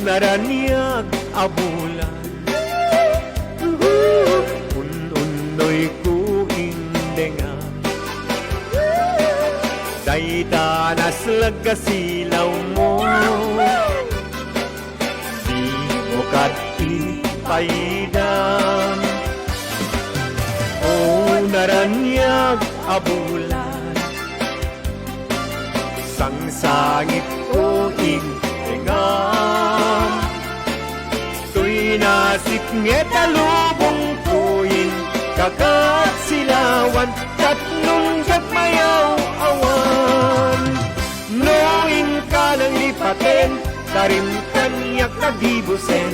naraniag abulan unoy ko indengan daydanas lagasilaw mo di mo katipaidan o naranyag abulan sangsangit ko indengan tuy nasip ngetalubong tuin kagat silawan tatlong gagmayaw awan noin ka nang lipaten karim kanyak kagibusen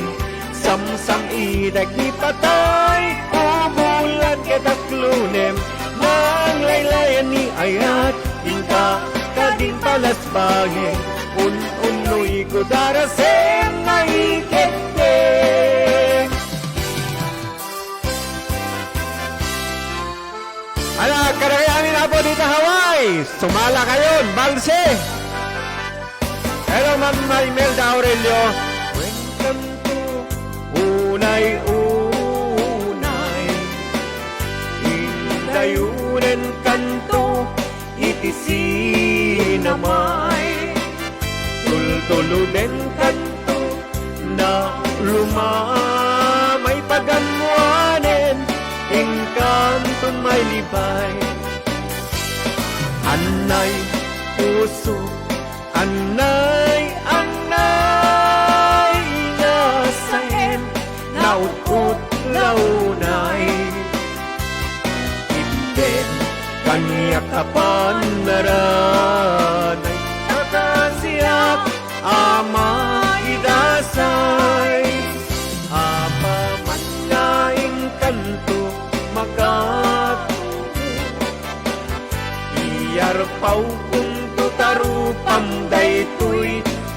samsam idag ni patay ubulan ketaklunem nang laylayan ni ayat inka kading palas bagay unoy ko darasem na ikete. Ala, karagayanin na po dito Hawaii. Sumala kayo, Balse. Hello, Ma'am Imelda Aurelio. Welcome to Unay-Unay. Hindayunan kanto, itisinamay. Tultulunin kanto, na lumamay pagamwanen. Engkanto may libay anay puso anay nasahen naukot launay ibben kanya kapan naranay kakasiyak ama idasay apa man laing kanto iyarpaw kung tutarupam daytoy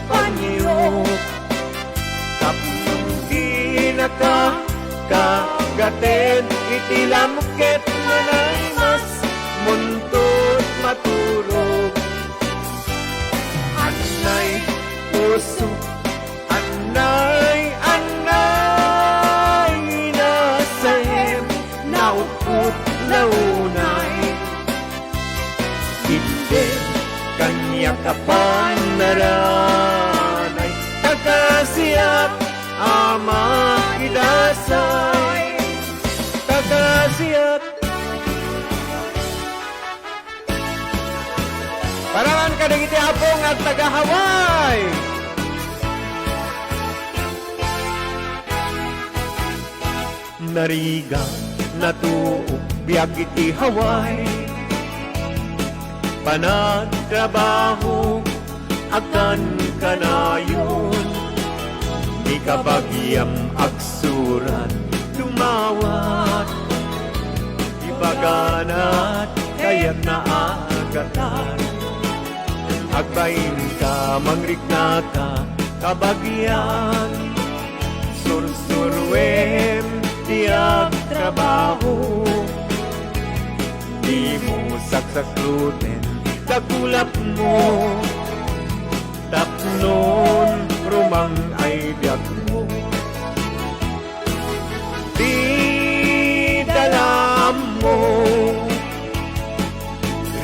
panyo kapnong di nakagaten itilamket manay mas muntot maturog anay puso anay nasahem naukot launay ibben kanya kapan naranay tagasiyak ama idasay tagasiyak paraman kadagiti apong at taga Hawaii nariga natuog biag iti Hawaii panagtrabaho akan kanayon di kabagyam agsuran dumawat ibaganat kaya't naagatan agbayin ka mangriknata kabagyan sursurwem tiag trabaho di mo saksakluten kakulap mo tapnon rumang ay biag mo di dalam mo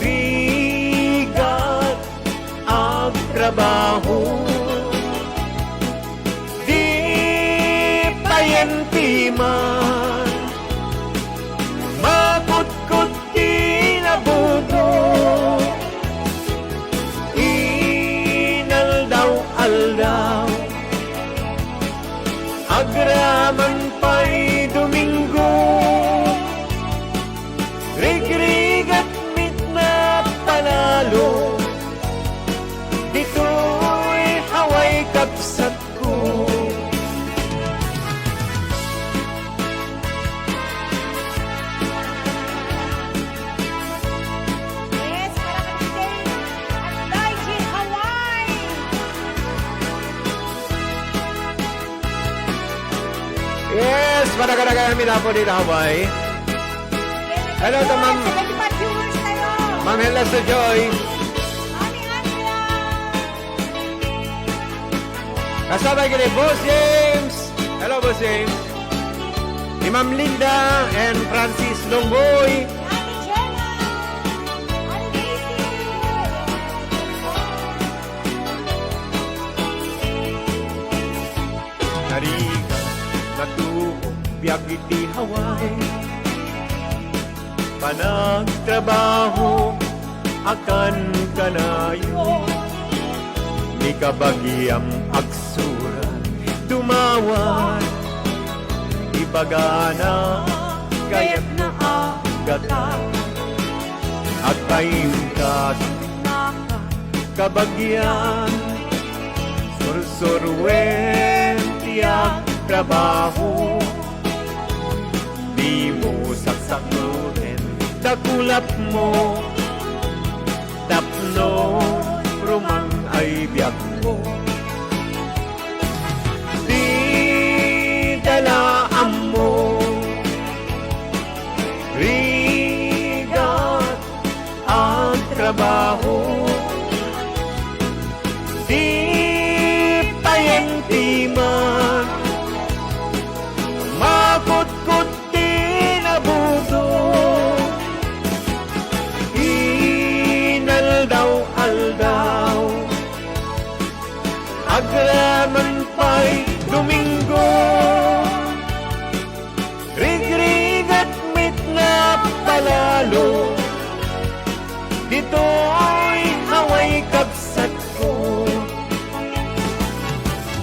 rigat ang trabaho di payenti man makutkot kinabuto inaldaw agraman pa'y Domingo rigrigat mit na panalo dito'y Hawaii kapsat ko yes, madagadagan kami na po dito Hawaii. Hello to Ma'am Ma'am Hela sa Joy. Kasabay ka ni Boss James. Hello, Boss James. Ni Ma'am Linda and Francis Longboy. Ate Jenna! Ate Nariga natuo biyag iti Hawaii. Panagtrabaho akan kanayo. Di kabagyam agsurat dumawat. Ibagana kayat na agatan. Agpaingkas kabagyan. Sursurwen tiyak trabaho. Di mo saksakutin dakulap mo. Tapno rumang ay biyak mo. Di dalaan mo. Rigat ang trabaho. Di payentiman. Makut-kut di nabuso. Inaldaw-aldaw. Agraman pa'y Domingo. Rigrigat mit na palalo. Dito'y haway kapsat ko.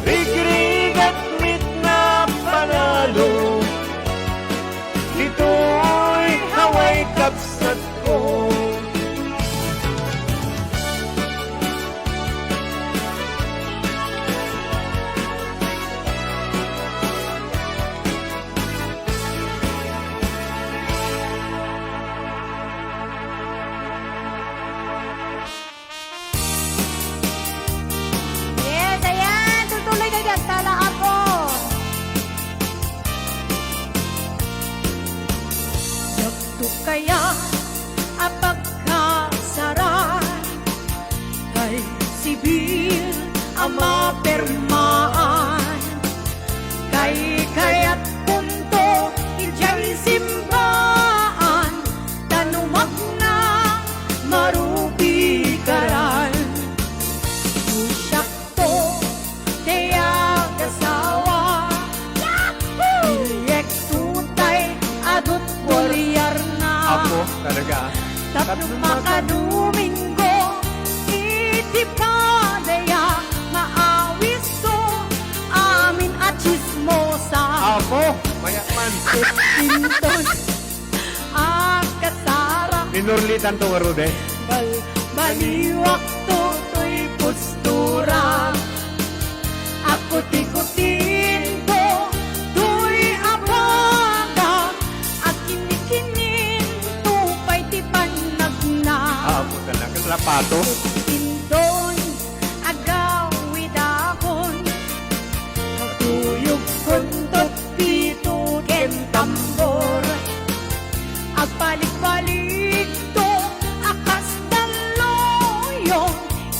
Rigrigat mit na panalo. Dito'y haway kapsat ko. Yes, ayan. Tutuloy na dyan. Tala ako. Sakto kaya ang pagkasaran kay sibil ang mapirmaan kay kaya't punto idyay simbaan tanumak na marubi karan Usyakto, kaya kasawa. Ilyek tutay, adut bolyar na. Ako talaga. Tapno makadumingo, iti padaya, maawis to, amin at chismosa. Ako, mayaman. Pinton, akasara, Ninurlitan to warude. baliwak to, to'y postura. Ako tikutin ko, to'y abaga. At kinikinin, tupay ti panagna. Ako talaga. Lapato. Indon, agawid akon. Katuyog kuntot, pitukin tambor. Agpalik-balik to, akas daloyon.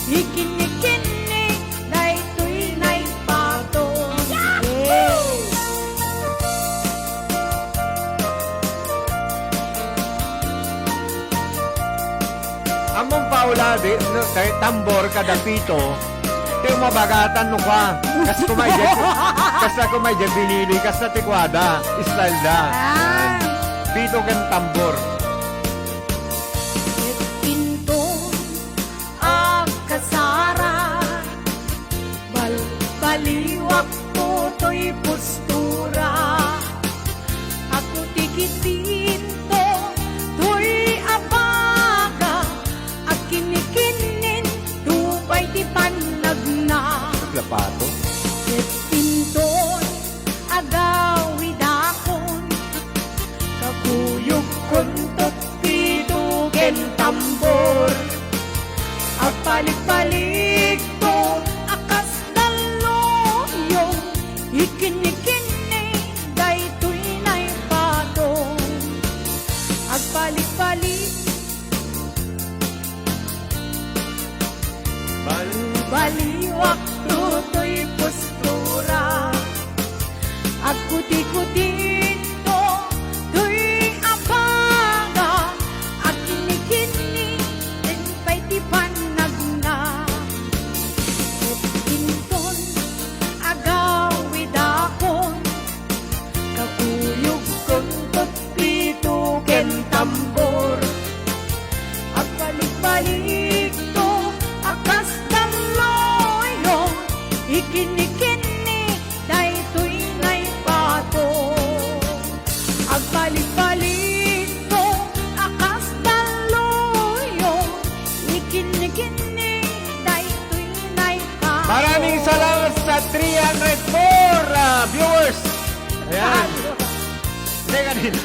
Ikinikinig, daytoy naipato. Yes! Among paula di, no, kay tambor kada pito. Kaya mabagatan no ka. Kas kumay jet binili kas sa tikwada. Style da. Ah. Pito kan tambor. Pinto ang kasara baliwak ko to'y postura. Ako tikitin to to'y abaga. At kinikinin tupay ti panagna. Lapato. Pinton agawid akon. Kakuyog kuntot pitukin tambor. Agpalik-balik to akas daloyong. Ikinikini daytoy naipato. Agpalik-balik baliwak to to'y postura. kuti-kutin ko tuy apaga at kinikini din pa'y di panag na Inton agawid akon kakuyog kong tutpito ken tambor at balik-balik to akas daloyo ikinikini daytoy nay pato at balik-balik to akas daloyo ikinikini daytoy nay pato. Maraming salamat sa 304 viewers. Ayan. Teka din.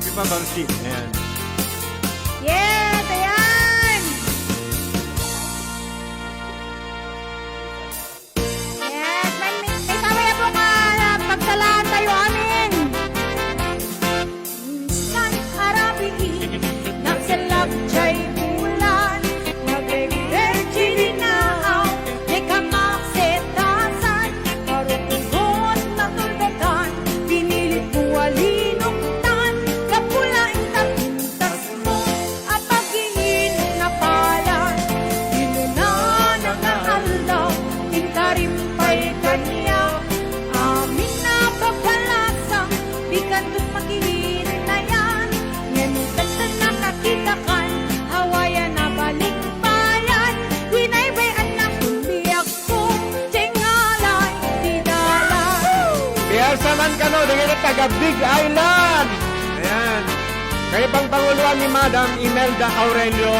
Di ba Marcy? Ayan. Yes, ayan! Yes, may kamaya po ka pagsalaan tayo amin. Minsan arabiin, nagsalab siya'y bulan, nagre-virgin na aw, di ka maksetasan, parukugot na tulbekan, pinilit buwalinuktan, kapulain tapintas mo, apagingin na pala, dinunan ang naalaw, intarimpay kanya, amin na papalasang, di ka doon magiging na yan, ngemitan na nakakita kan, hawayan na balikbayan, winaybay anak, kundi ako, tingalay, tidalay. Kaya saman ka no, dengan taga Big Island. Ayan. Kayo pang panguluan ni Madam Imelda Aurelio.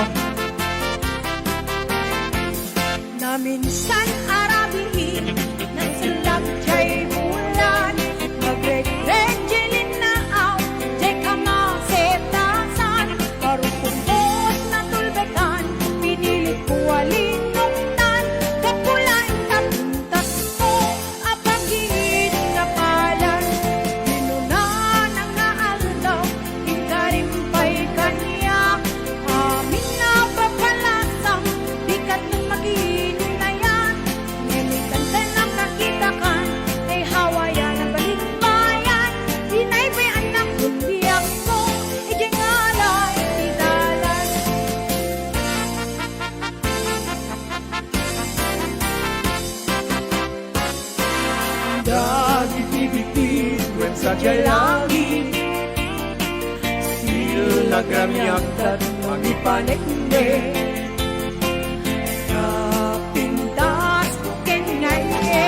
Na minsan arabihin, nasalap siya'y bulan, magre-regilin na aw, di ka masetasan, parukumbot na tulbekan, pinilit buwalinuktan, kapulain tapintas mo, apagin na palan, dinunan ang naalaw, intarimpay kanya, amin na papalasang, di ka nang magiging na yan, ngemitan ka nang nakita kan, ay hawayan ang balikbayan, dinaybay anak, kundi ako, igingalay, idalan. Dagiti-biti, when sa langit, sil nagramyak at Magipanekne Napintas ko kengaye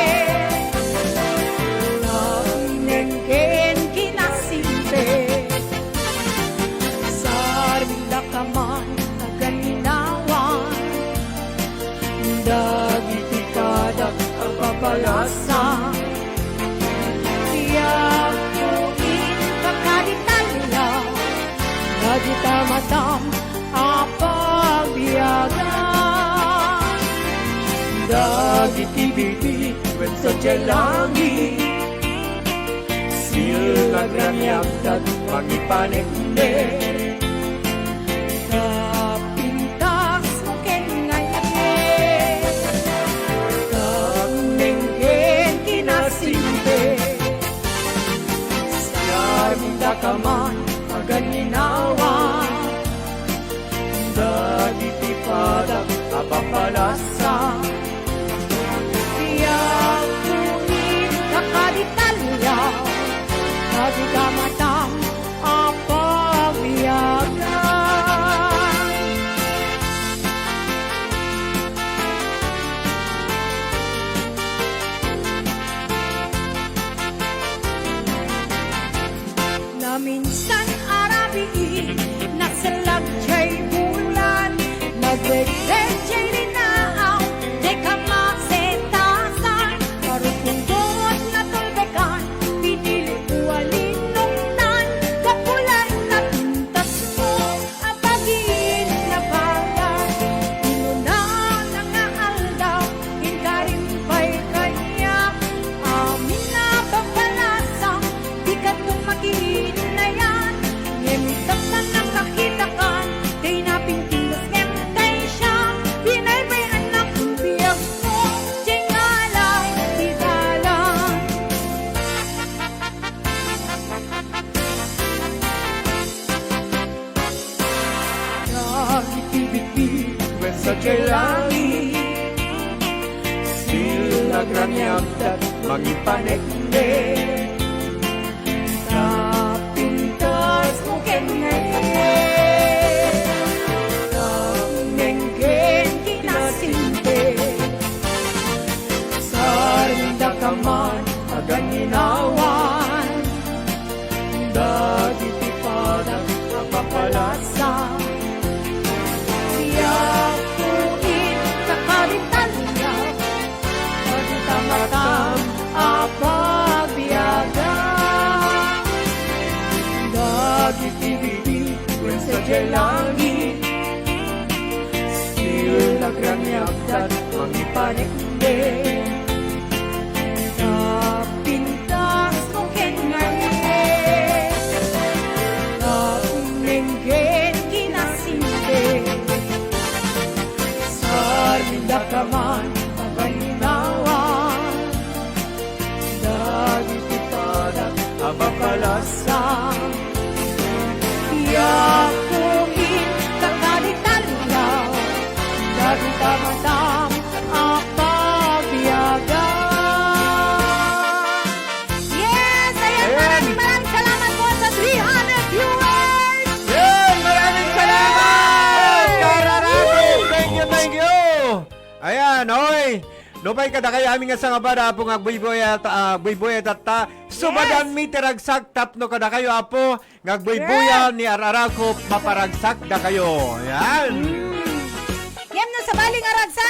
Napinengken kinasimpe Sarila ka man naganinawan Dagiti kadak ang papalasa Tiyak ko kakaditalaw Nagita matam apagbiyagan Dagiti-biti when sa langit Sil nagramyak at magipanekne Kapintas mo kengaye Kapnengken kinasimpe Sarminda ka man maganinawa Dagiti padak apapalasa Tiyak kunin kakaditalyaw Nagigamatam apagbiyagan Na minsan arabiin, nasalab siya'y bulan, nagre-regilin na aw, sa langit. Sila granyag dat magipanekde. Kapintas mo kengaye. Nenggen kinasinte. Sarinda ka man aganginawan. Dagiti padak kapapalasa. Yakuin kakalitan niya. Magtamatam apabiyaga. Dagiti bibig sa langit. Sila granyag dat magipanekde. Kapintas mo kengaye. Nenggen kinasinte. Sarinda ka man aganginawan. Dagiti padak kapapalasa. Yakuin kakalitan niya. Magtamatam apabiyaga. Yes! Ayan, maraming salamat po sa 300 viewers! Yun! Maraming salamat! Kararapin! Thank you! Ayan, oy! Nupay kada kay aming nga sa nga bada po nga buyboy at subadan mi tiragsak tapno kada kayo apo nga buyboyan ni Ararakop maparagsak da kayo. Ayan! Yan na sa baling aragsa.